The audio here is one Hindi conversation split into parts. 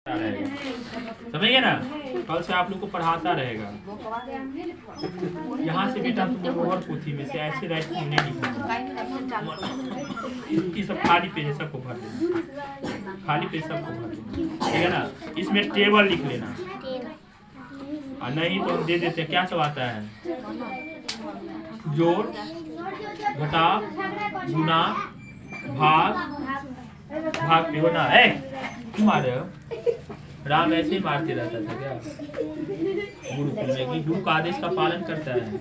रहेगा, समझिए ना। कल से आप लोग को पढ़ाता रहेगा। यहाँ से बेटा तुम लोअर पोथी में से ऐसे राइट नहीं लिखना, इसकी सब खाली पेज सबको भर देना, खाली पेज सबको भर देना, ठीक है ना। इसमें टेबल लिख लेना, और नहीं तो हम दे देते हैं। क्या सब आता है? जोड़, घटाव, गुना, भाग, भाग पे होना है। क्यों मार रहे हो? राम ऐसे ही मारते रहता था क्या गुरुकुल में? कि गुरु का आदेश का पालन करता है।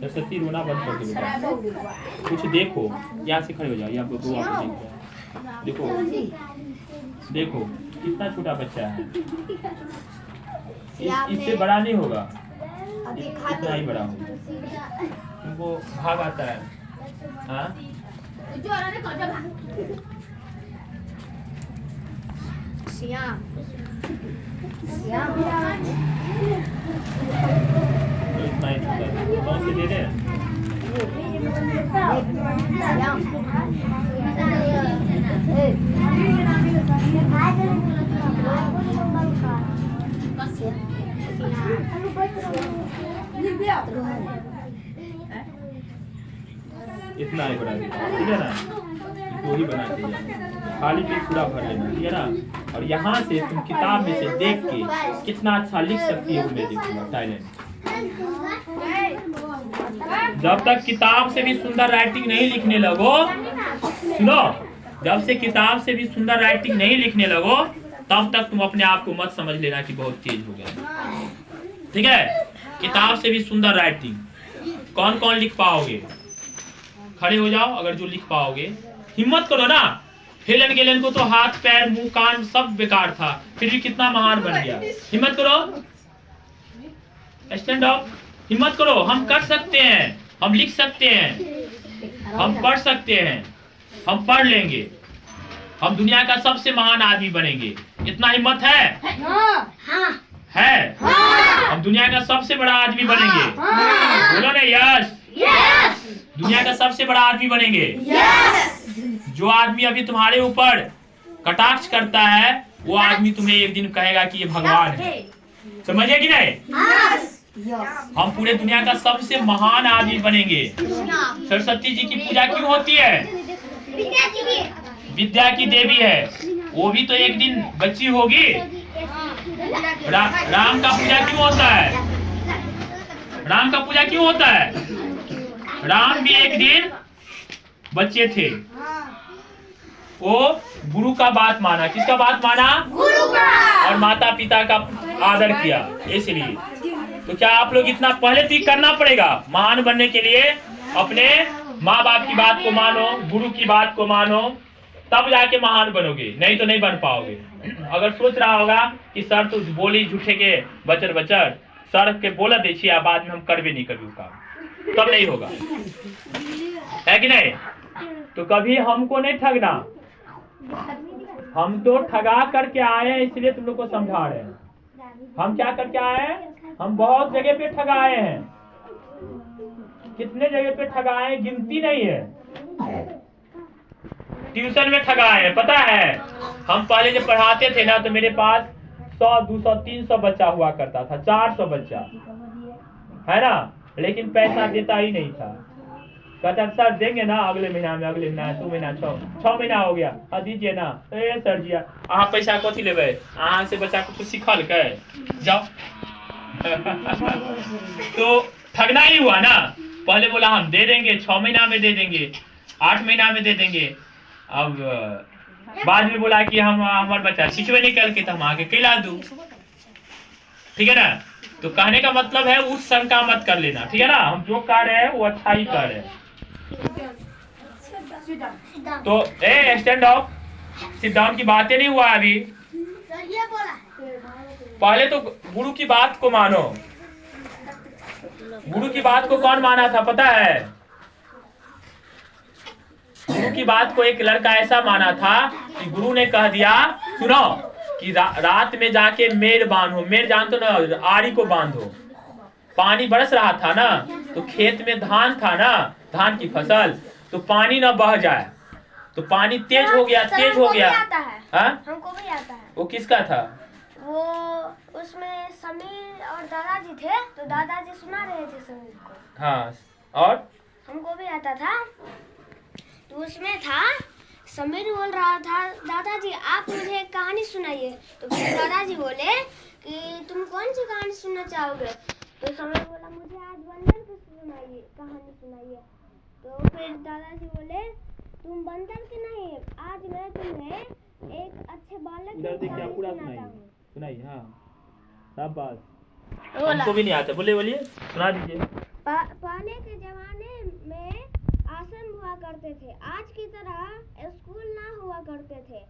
सरस्वती रोना बंद कर दो। कुछ देखो, यहाँ से खड़े हो जाओ, यहाँ दो आप देखो, देखो कितना छोटा बच्चा है, इससे बड़ा नहीं होगा, इतना ही बड़ा होगा। तुमको भाग आता है? हाँ, श्याम इतना ही छोटा है। कौन से दे दे? इतना ही बना दिया, ठीक है ना। इसको ही बना दिया, खाली पेज पूरा भर लेना, ठीक है ना। और यहाँ से तुम किताब में से देख के कितना अच्छा लिख सकती हो मैं देखूंगा। टैलेंट जब तक किताब से भी सुंदर राइटिंग नहीं लिखने लगो, सुनो, जब से किताब से भी सुंदर राइटिंग नहीं लिखने लगो तब तक तुम अपने आप को मत समझ लेना कि बहुत तेज हो गया, ठीक है। किताब से भी सुंदर राइटिंग कौन कौन लिख पाओगे? खड़े हो जाओ अगर जो लिख पाओगे। हिम्मत करो ना। हेलन गेलन को तो हाथ पैर मुंह कान सब बेकार था, फिर भी कितना महान बन गया। हिम्मत करो, स्टैंड अप, हिम्मत करो। हम कर सकते हैं, हम लिख सकते हैं, हम पढ़ सकते हैं, हम पढ़ लेंगे, हम दुनिया का सबसे महान आदमी बनेंगे। इतना हिम्मत है? है? हम दुनिया का सबसे बड़ा आदमी बनेंगे। बोलो ना यस। दुनिया का सबसे बड़ा आदमी बनेंगे। जो आदमी अभी तुम्हारे ऊपर कटाक्ष करता है वो आदमी तुम्हें एक दिन कहेगा कि ये भगवान है। समझे कि नहीं? हम पूरे दुनिया का सबसे महान आदमी बनेंगे। सरस्वती जी की पूजा क्यों होती है? विद्या की देवी है। वो भी तो एक दिन बच्ची होगी। राम का पूजा क्यों होता है? राम का पूजा क्यों होता है? राम भी एक दिन बच्चे थे। वो गुरु का बात माना। किसका बात माना? गुरु का। और माता पिता का आदर किया, इसलिए। तो क्या आप लोग इतना पहले तो करना पड़ेगा महान बनने के लिए? अपने माँ बाप की बात को मानो, गुरु की बात को मानो, तब जाके महान बनोगे, नहीं तो नहीं बन पाओगे। अगर सोच रहा होगा कि सर तो बोली झूठे के बचर बचर, सर के बोला देखिए बाद में हम कर भी नहीं कभी काम, तब नहीं होगा, है कि नहीं? तो कभी हमको नहीं ठगना। हम तो ठगा करके आए हैं, इसलिए तुम लोग को समझा रहे हैं। हम क्या करके आए हैं? हम बहुत जगह पे ठगाए हैं। कितने जगह पे ठगाए हैं गिनती नहीं है। ट्यूशन में ठगाए हैं, पता है। हम पहले जब पढ़ाते थे ना तो मेरे पास 100, 200, 300 बच्चा हुआ करता था, 400 बच्चा, है ना। लेकिन पैसा देता ही नहीं था। कहता सर देंगे ना अगले महीना में, अगले महीना 2 महीना 6 महीना हो गया, दीजिए ना। सर जी अहाँ पैसा कथी लेबै? अहाँ से बच्चा को कुछ सिखल के जाओ। तो ठगना ही हुआ ना। पहले बोला हम दे देंगे, 6 महीना में दे देंगे, 8 महीना में दे देंगे। अब बाद में बोला कि हम हमारे बच्चा सीखवे नहीं करके तो हम आगे खिला दूं, ठीक है ना। तो कहने का मतलब है उस शंका मत कर लेना, ठीक है ना। हम जो कर रहे हैं वो अच्छा ही कर रहे हैं। तो स्टैंड अप, सिट डाउन की बातें नहीं हुआ अभी। पहले तो गुरु की बात को मानो। गुरु की बात को कौन माना था पता है? गुरु की बात को एक लड़का ऐसा माना था कि गुरु ने कह दिया, सुनो, कि रात में जाके मेड़ बांधो। मेड़ जानते हो ना, आरी को बांधो। पानी बरस रहा था ना, तो खेत में धान था ना, धान की फसल, तो पानी ना बह जाए, तो पानी तेज हो गया, सर, तेज हो हमको भी गया। आता है। हाँ, हमको भी आता है। वो किसका था? वो उसमें समीर और दादाजी थे, तो दादाजी सुना रहे थे समीर को। हाँ, और हमको भी आता था। तो उसमें था, समीर बोल रहा था, दादाजी आप मुझे एक कहानी सुनाइए। तो फिर दादाजी बोले कि तुम कौन सी कहानी सुनना चाहोगे? तो समीर बोला मुझे आज बंदर की सुनाइए, कहानी सुनाइए। तो फिर दादाजी बोले तुम बंदर की नहीं, आज मैं तुम्हें एक अच्छे बालक की कहानी सुनाता हूँ। सुनाइए। हाँ, शाबाश। हमको भी नहीं आता, बोलिए सुना दीजिए। पहले के जमाने में आश्रम हुआ करते थे, आज की तरह स्कूल ना हुआ करते थे।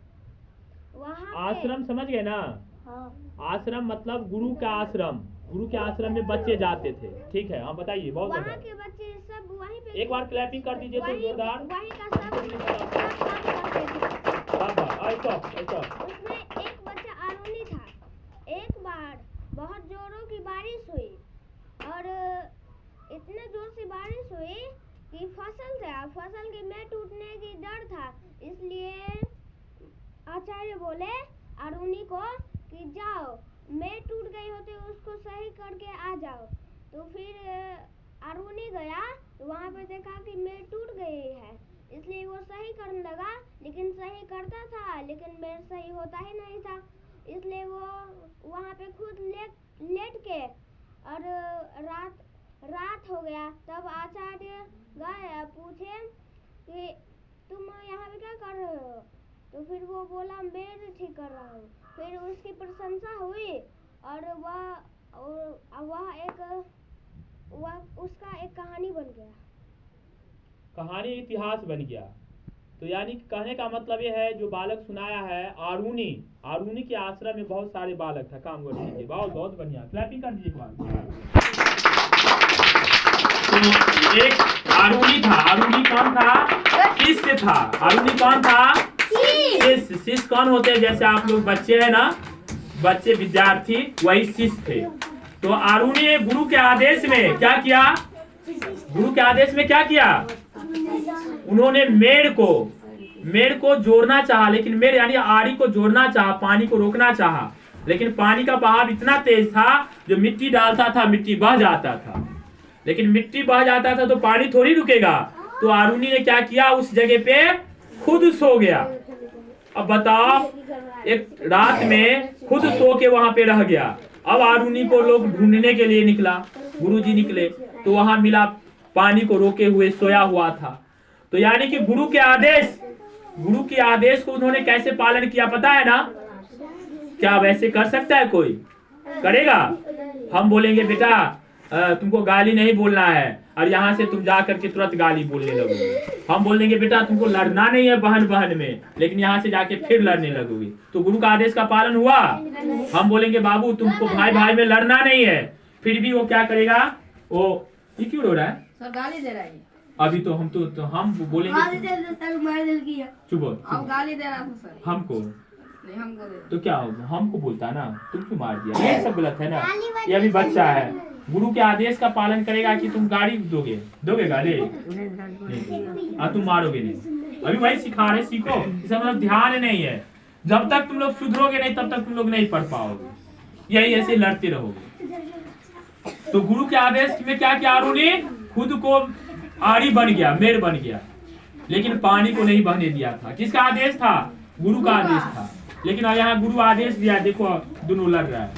वहाँ आश्रम समझ गए ना? हाँ। आश्रम मतलब गुरु का आश्रम। गुरु के आश्रम में बच्चे जाते थे। ठीक है, हाँ बताइए। बहुत वहाँ बढ़िया। के बच्चे सब वहीं पे, एक बार क्लैपिंग कर दीजिए तो जोरदार। वहीं का सब काम करते थे। उसमें एक बच्चा आरुनी था। एक बार बहुत जोरों की बारिश हुई और इतने जोर से बारिश हुई कि फसल के में टूटने की डर था। इसलिए आचार्य बोले आरुनी को कि जाओ, में टूट गई होती उसको सही करके आ जाओ। तो फिर आरुनी गया, तो वहाँ पे देखा कि में टूट गई है, इसलिए वो सही करने लगा। लेकिन सही करता था, लेकिन में सही होता ही नहीं था। इसलिए वो वहाँ पे खुद लेट के, और रात हो गया। तब आचार्य गए, पूछे कि तुम यहाँ पे क्या कर रहे हो? तो फिर वो बोला मैं ठीक कर रहा हूँ। फिर उसकी प्रशंसा हुई और उसका एक कहानी बन गया। कहानी इतिहास बन गया। तो यानी कहने का मतलब ये है, जो बालक सुनाया है आरुनी के आश्रम में बहुत सारे बालक था। काम कर दीजिए, बहुत बढ़िया। क्लैपिंग कर दीजिए एक बार। तो एक आरुनी था। आरुनी कौन था? शिष्य था। आरुनी कौन था? शिष्य कौन होते हैं? जैसे आप लोग बच्चे हैं ना, बच्चे विद्यार्थी, वही शिष्य थे। तो आरुनी ने गुरु के आदेश में क्या किया? उन्होंने मेड़ को जोड़ना चाहा, लेकिन मेड़ यानी आड़ी को जोड़ना चाहा, पानी को रोकना चाहा। लेकिन पानी का बहाव इतना तेज था, जो मिट्टी डालता था मिट्टी बह जाता था। लेकिन मिट्टी बह जाता था तो पानी थोड़ी रुकेगा। तो आरुनी ने क्या किया? उस जगह पे खुद सो गया। अब बताओ, एक रात में खुद सो के वहां पे रह गया। अब आरुनी को लोग ढूंढने के लिए निकला, गुरुजी निकले तो वहां मिला पानी को रोके हुए सोया हुआ था। तो यानी कि गुरु के आदेश को उन्होंने कैसे पालन किया पता है ना? क्या वैसे कर सकता है कोई? करेगा? हम बोलेंगे बेटा तुमको गाली नहीं बोलना है, और यहाँ से तुम जा करके तुरंत गाली बोलने लगोगे। हम बोल देंगे बेटा तुमको लड़ना नहीं है बहन में, लेकिन यहाँ से जाके फिर लड़ने लगोगे। तो गुरु का आदेश का पालन हुआ? हम बोलेंगे बाबू तुमको भाई में लड़ना नहीं है, फिर भी वो क्या करेगा? वो ये क्यों रो रहा है? सर गाली दे रहा है अभी तो हम बोलेंगे चुप हो। गाली दे रहा था सर। हमको नहीं, हमको दे। तो क्या होगा? हमको बोलता ना, तुम क्यों मार दिया? ये सब गलत है ना। ये अभी बच्चा है, गुरु के आदेश का पालन करेगा कि तुम गाड़ी दोगे गाली? तुम मारोगे नहीं। अभी वही सिखा रहे, सीखो। इसका मतलब ध्यान नहीं है। जब तक तुम लोग सुधरोगे नहीं तब तक तुम लोग नहीं पढ़ पाओगे। यही ऐसे लड़ते रहोगे। तो गुरु के आदेश में क्या किया? आरुनी खुद को आड़ी बन गया, मेड़ बन गया, लेकिन पानी को नहीं बहने दिया था। किसका आदेश था? गुरु का आदेश था। लेकिन यहाँ गुरु आदेश दिया, देखो दोनों लड़ रहा है।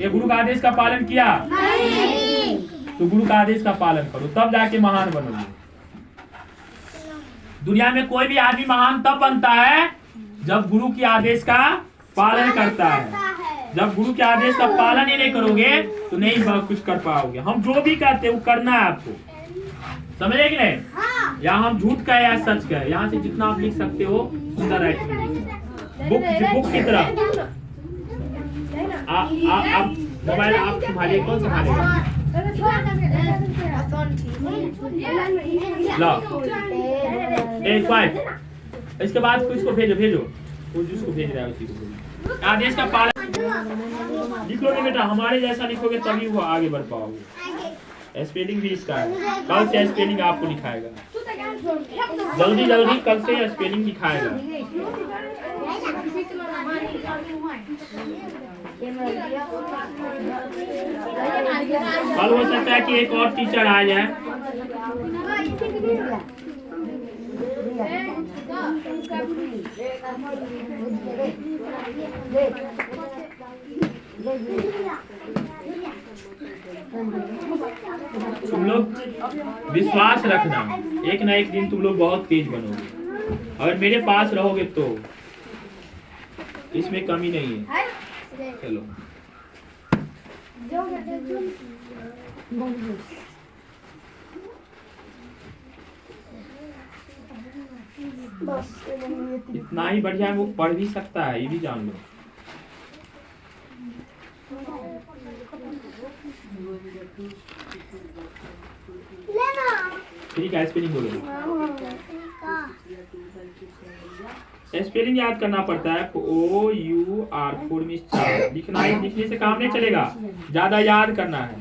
ये गुरु का आदेश का पालन किया? नहीं। तो गुरु का आदेश का पालन करो, तब जाके महान बनोगे। दुनिया में कोई भी आदमी महान तब बनता है जब गुरु की आदेश का पालन करता है। जब गुरु के आदेश का पालन ही नहीं करोगे तो नहीं कुछ कर पाओगे। हम जो भी करते हैं वो करना है आपको, समझे कि नहीं? या हम झूठ कहे या सच कहे, यहाँ से जितना आप लिख सकते हो सुंदर राइटिंग बुक की तरह। आप मोबाइल आप संभालिए, कौन संभालेगा? लो एक बार इसके बाद किसको भेजो जिसको भेज रहा है उसी को। आदेश का पालन लिखोगे बेटा, हमारे जैसा लिखोगे तभी वो आगे बढ़ पाओगे। स्पेलिंग भी इसका है, कल से स्पेलिंग आपको लिखाएगा। जल्दी जल्दी कल से स्पेलिंग दिखाएगा। कल हो सकता है कि एक और टीचर आ जाए। तुम लोग विश्वास रखना, एक ना एक दिन तुम लोग बहुत तेज बनोगे। अगर मेरे पास रहोगे तो इसमें कमी नहीं है। चलो इतना ही बढ़िया वो पढ़ भी सकता है, ये भी जान लो। ठीक है, स्पेलिंग बोलो। स्पेलिंग याद करना पड़ता है। OUR 4 में 4 लिखना है। लिखने से काम नहीं चलेगा, ज्यादा याद करना है।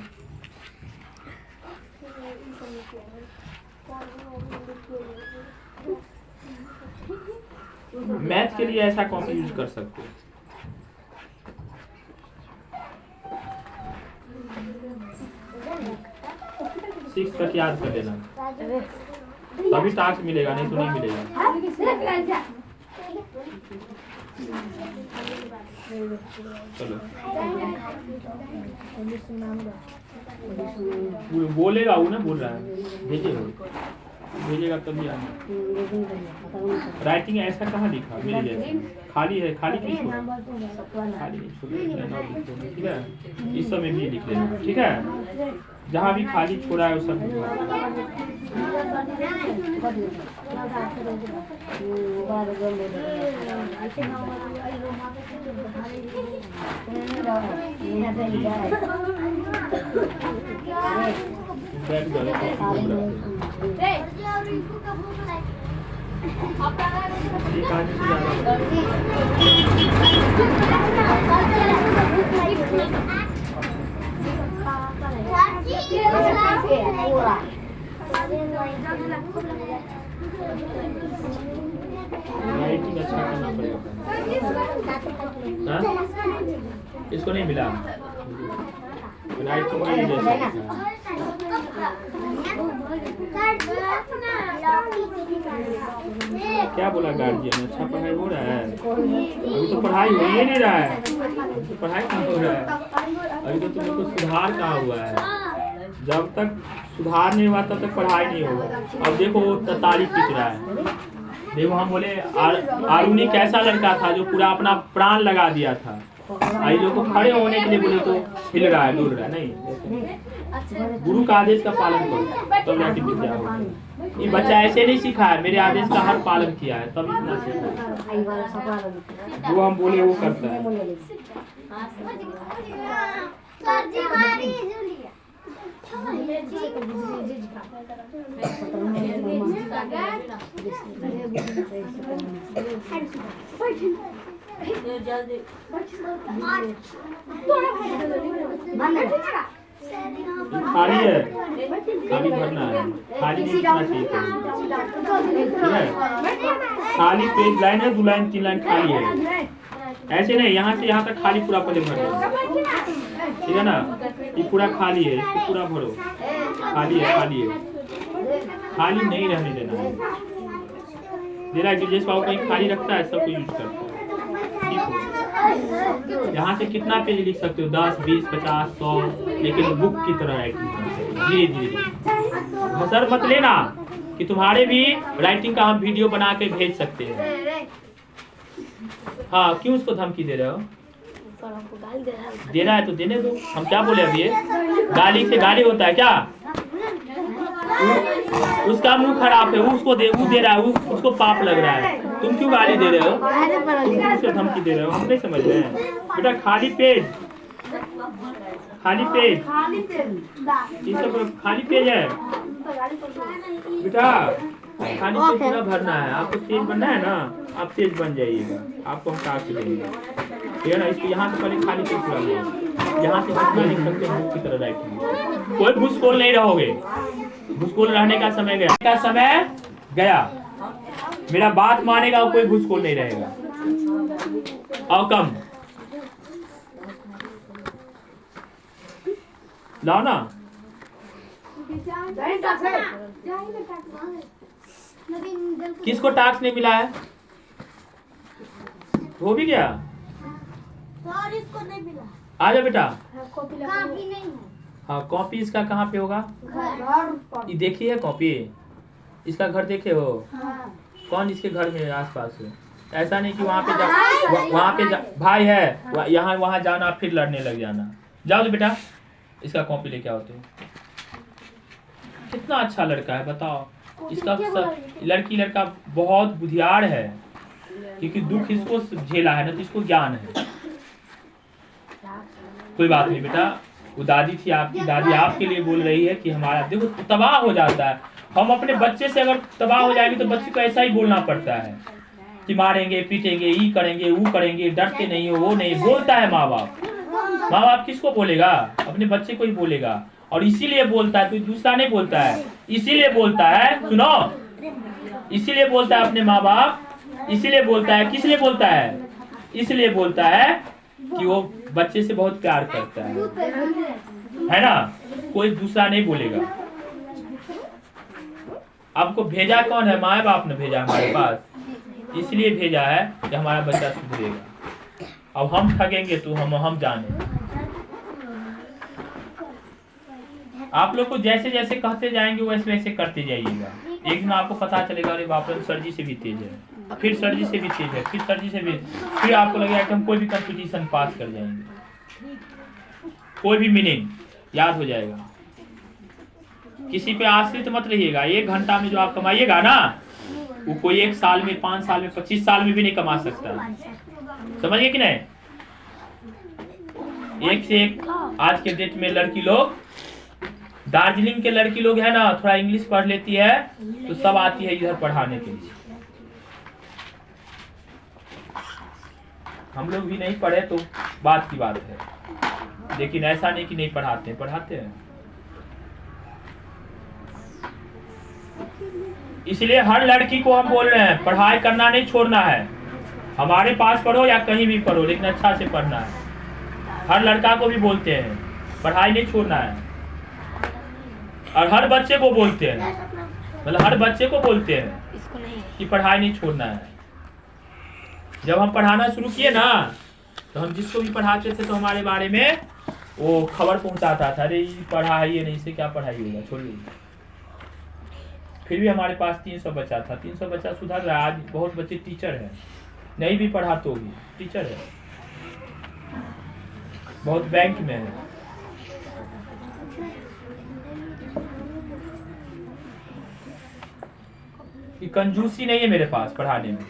मैथ के लिए ऐसा कॉपी यूज कर सकते हो। सिक्स तक याद कर लेना, तभी टास्क मिलेगा, नहीं तो नहीं मिलेगा। चलो बोलेगा, वो ना बोल रहा है, भेजेगा तभी आना। राइटिंग ऐसा कहाँ लिखा मेरे जैसे? खाली है, खाली क्यों छोड़ा? खाली नहीं छोड़ा, ठीक है। इस सब में भी लिख लेना, ठीक है। जहाँ भी खाली छोड़ा है वो सब बैठ जाओ। राइटिंग अच्छा करना पड़ेगा। इसको नहीं मिला राइटिंग में जैसा। क्या बोला गार्जियन? अच्छा पढ़ाई हो रहा है? अभी तो पढ़ाई हो ही नहीं रहा है। अभी तो पढ़ाई कहाँ हो रहा है? अभी तो तुम लोग को सुधार कहाँ हुआ है? जब तक सुधार नहीं हुआ तब तक पढ़ाई नहीं होगा। अब देखो तारीफ खींच रहा है। देखो हम बोले आरुनी कैसा लड़का था जो पूरा अपना प्राण लगा दिया था। आई लोग को खड़े होने के लिए बोले तो हिल रहा है, डुल रहा है। नहीं, गुरु का आदेश का पालन करो तब जाके विद्या होगी। ये बच्चा ऐसे नहीं सीखा है, मेरे आदेश का हर पालन किया है तब इतना सीखा है। वो हम बोले वो करता है। खाली है, खाली भरना है, खाली नहीं लिखना चाहिए। ठीक है, खाली पेज लाइन है, 2 लाइन 3 लाइन खाली है। ऐसे नहीं, यहाँ से यहाँ तक खाली पूरा पहले भर दो। ठीक है ना, ये पूरा खाली है, इसको पूरा भरो। खाली है, खाली है, खाली नहीं रहने देना है। मेरा गिरजेश बाबू कहीं खाली रखता है, सबको यूज करता है। ठीक है, यहाँ से कितना पेज लिख सकते हो? 10, 20, 50, 100, लेकिन बुक की तरह राइटिंग धीरे धीरे। मसर मत लेना कि तुम्हारे भी राइटिंग का हम वीडियो बना के भेज सकते हैं। हाँ, क्यों उसको धमकी दे रहे हो? दे रहा है तो देने दो। हम क्या बोले अभी? गाली से गाली होता है क्या? उसका मुंह खराब है, उसको दे, वो दे रहा है, उसको पाप लग रहा है। तुम क्यों गाली दे रहे हो? तुम क्यों उसे धमकी दे रहे हो? हम नहीं समझ रहे हैं। बेटा खाली पेज, खाली पेज, ये सब खाली पेज है बेटा। खाली पेज पूरा भरना है। आपको तेज बनना है ना, आप तेज बन जाइएगा। आपको हम टास्क देंगे, ठीक है ना। इसको यहाँ से पहले खाली पेज पूरा लो। यहाँ से जितना लिख सकते हैं बुक की तरह राइटिंग। कोई घुसखोर नहीं रहोगे। घुसखोर रहने का समय गया। का समय गया। मेरा बात मानेगा और कोई घूसखोर नहीं रहेगा। और कम लाओ ना। किसको टास्क नहीं मिला है? हो भी गया। सर इसको नहीं मिला। आ जा बेटा। कॉपी नहीं है। हाँ कॉपी इसका कहाँ पे होगा? घर। ये देखिए कॉपी, इसका घर देखे हो? हाँ। कौन इसके घर में आसपास है? ऐसा नहीं कि वहाँ पे वहाँ पे भाई है, यहाँ वहाँ जाना फिर लड़ने लग जाना। जाओ तो बेटा इसका कॉपी लेके आओ। तो कितना अच्छा लड़का है बताओ। इसका लड़की लड़का बहुत बुद्धियार है, क्योंकि दुख इसको झेला है ना, तो इसको ज्ञान है। कोई बात नहीं बेटा, वो दादी थी आपकी, दादी आपके लिए बोल रही है कि हमारा देखो तबाह हो जाता है। हम अपने बच्चे से अगर तबाह हो जाएंगे तो बच्चे को ऐसा ही बोलना पड़ता है कि मारेंगे पीटेंगे, ये करेंगे वो करेंगे, डरते नहीं हो वो नहीं बोलता है माँ बाप। माँ बाप किसको बोलेगा? अपने बच्चे को ही बोलेगा। और इसीलिए बोलता है, कोई दूसरा नहीं बोलता है। इसीलिए बोलता है, सुनो, इसीलिए बोलता है अपने माँ बाप, इसीलिए बोलता है। किस लिए बोलता है? इसलिए बोलता है कि वो बच्चे से बहुत प्यार करता है ना। कोई दूसरा नहीं बोलेगा। आपको भेजा कौन है? माँ बाप ने भेजा हमारे पास, इसलिए भेजा है कि हमारा बच्चा सुधरेगा। अब हम ठगेंगे तो हम जाने। आप लोग को जैसे जैसे कहते जाएंगे वैसे वैसे करते जाइएगा। एक दिन आपको पता चलेगा अरे बाप रे सर जी से भी तेज है, फिर सर जी से भी तेज है, फिर सर जी से भी, फिर आपको लगेगा कि हम कोई भी कंपटीशन पास कर जाएंगे। कोई भी मीनिंग याद हो जाएगा। किसी पे आश्रित मत रहिएगा। 1 घंटा में जो आप कमाइएगा ना, वो कोई 1 साल में, 5 साल में, 25 साल में भी नहीं कमा सकता। समझिए कि नहीं? एक से एक आज के डेट में लड़की लोग, दार्जिलिंग के लड़की लोग है ना, थोड़ा इंग्लिश पढ़ लेती है तो सब आती है इधर पढ़ाने के लिए। हम लोग भी नहीं पढ़े तो बात की बात है, लेकिन ऐसा नहीं कि नहीं पढ़ाते हैं, पढ़ाते हैं। इसलिए हर लड़की को हम बोल रहे हैं पढ़ाई करना नहीं छोड़ना है। हमारे पास पढ़ो या कहीं भी पढ़ो, लेकिन अच्छा से पढ़ना है। हर लड़का को भी बोलते हैं पढ़ाई नहीं छोड़ना है। और हर बच्चे को बोलते हैं, मतलब हर बच्चे को बोलते हैं कि पढ़ाई नहीं छोड़ना है। जब हम पढ़ाना शुरू किए ना, तो हम जिसको भी पढ़ाते थे तो हमारे बारे में वो खबर पहुंचाता था, अरे ये पढ़ा है, ये नहीं, इससे क्या पढ़ाई होगा, छोड़िए। फिर भी हमारे पास 300 बच्चा था। 300 बच्चा सुधर रहा है। आज बहुत बच्चे टीचर हैं, नहीं भी पढ़ा तो भी टीचर है, बहुत बैंक में है। कि कंजूसी नहीं है मेरे पास पढ़ाने में,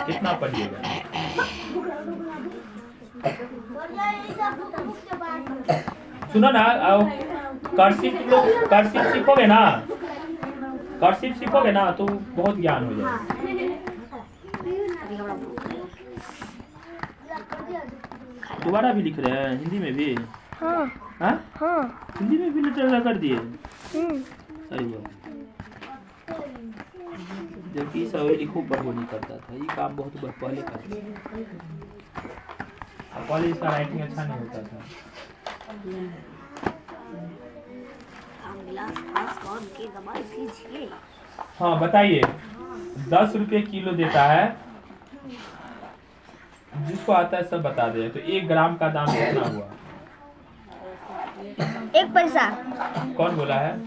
कितना पढ़िएगा। सुनो ना, कर्सिव सीखोगे ना, कर्सिव सीखोगे ना तो बहुत ज्ञान हो जाएगा। दोबारा भी लिख रहे हैं हिंदी में भी? हाँ हाँ, हिंदी में भी लेटर कर दिए। अरे वाह, जबकि सब लिखो पढ़ो नहीं करता था, ये काम बहुत पहले करता था। पहले इसका राइटिंग अच्छा नहीं होता था। हाँ बताइए, 10 रुपये किलो देता है। जिसको आता है सब बता दे। तो 1 ग्राम का दाम कितना हुआ? 1 पैसा। कौन बोला है?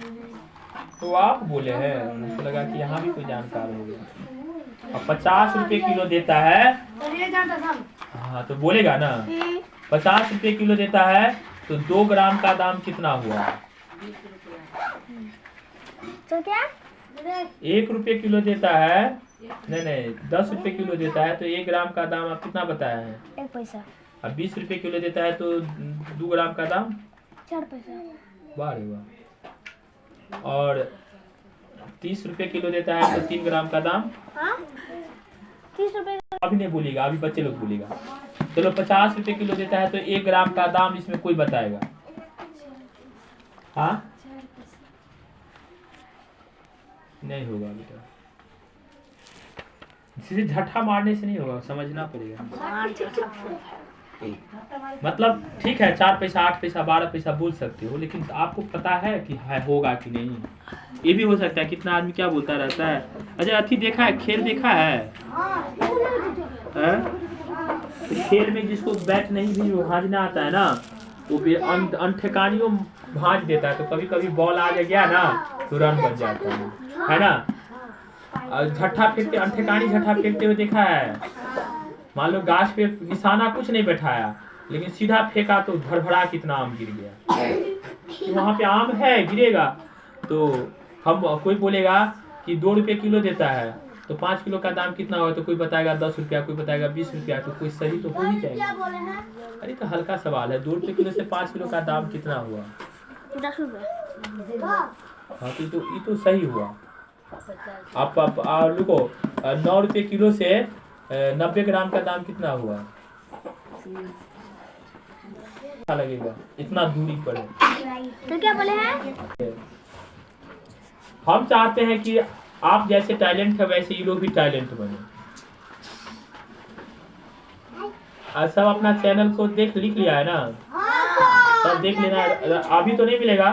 तो आप बोले हैं, मुझे लगा कि यहाँ भी कोई जानकार होगा। और 50 रुपये किलो देता है। हाँ तो बोलेगा ना, 50 रुपये किलो देता है तो 2 ग्राम का दाम कितना हुआ? तो क्या? 1 रुपये किलो देता है, नहीं 10 रुपये किलो देता है तो 1 ग्राम का दाम आप कितना बताया है? 1 पैसा। और 20 रुपये किलो देता है तो 2 ग्राम का दाम 4 पैसा। वाह रे वाह। और 30 रुपये किलो देता है तो 3 ग्राम का दाम? हाँ? 30 रुपये। अभी नहीं बोलेगा, अभी बच्चे लोग बोलेगा। चलो 50 रुपये किलो देता है तो 1 ग्राम का दाम इसमें कोई बताएगा? हाँ नहीं होगा बेटा। सीधे झट्ठा मारने से नहीं होगा, समझना पड़ेगा। मतलब ठीक है 4 पैसा 8 पैसा 12 पैसा बोल सकते हो, लेकिन आपको पता है कि है होगा कि नहीं। ये भी हो सकता है कितना आदमी क्या बोलता रहता है। अच्छा अथी देखा है, खेल देखा है? खेल में जिसको बैट नहीं भी भाजना आता है ना, वो भी अनठेकानियों भाज देता है, तो कभी कभी बॉल आ गया ना तो रन बन जाता है ना। और झट्ठा फेंकते, अनठेकानी झट्ठा फेंकते हुए देखा है। मान लो गाछ पे निशाना कुछ नहीं बैठाया, लेकिन सीधा फेंका तो भरभरा कितना आम गिर गया। वहाँ पे आम है गिरेगा, तो हम कोई बोलेगा कि 2 रुपये किलो देता है, तो 5 किलो का दाम कितना होगा, तो कोई बताएगा 10 रुपया, कोई बताएगा 20 रुपया, तो कोई सही तो हो ही जाएगा। अरे तो हल्का सवाल है, 2 रुपये किलो से 5 किलो का दाम कितना हुआ? 10 रुपये। हाँ तो ये तो सही हुआ। आप आलू को 9 रुपये किलो से 90 ग्राम का दाम कितना हुआ? क्या लगेगा इतना दूरी पर है। तो क्या बोले हैं? हम चाहते हैं कि आप जैसे टैलेंट है वैसे ये लोग भी टैलेंट बने। आज सब अपना चैनल को लिख लिया है ना, सब देख लेना। अभी तो नहीं मिलेगा,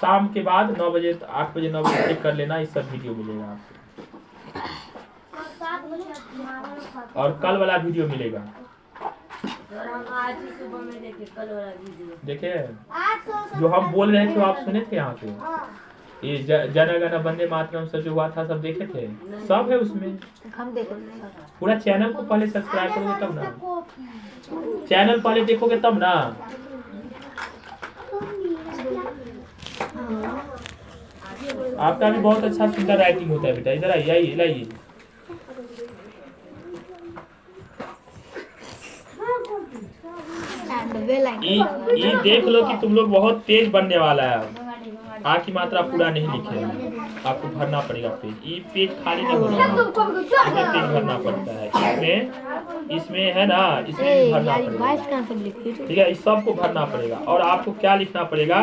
शाम के बाद 9 बजे 8 बजे 9 बजे चेक कर लेना, ये सब वीडियो मिलेगा आपको। और कल वाला वीडियो मिलेगा, देखे जो हम बोल रहे थे, आप सुने थे यहाँ पे। ये जन गण वंदे मातरम सब जो हुआ था, सब देखे थे, सब है उसमें। हम देखे पूरा चैनल को पहले सब्सक्राइब करोगे तब ना, चैनल पहले देखोगे तब ना। आपका भी बहुत अच्छा सुंदर राइटिंग होता है बेटा, इधर आइए आइए लाइए। ये देख लो कि तुम लोग बहुत तेज बनने वाला है। आ की मात्रा पूरा नहीं लिखे, आपको भरना पड़ेगा पेज। ये पेज खाली नहीं होता, इसमें पेज भरना पड़ता है। इसमें है ना, इसमें भी भरना पड़ेगा, ठीक है। इस सब को भरना पड़ेगा। और आपको क्या लिखना पड़ेगा,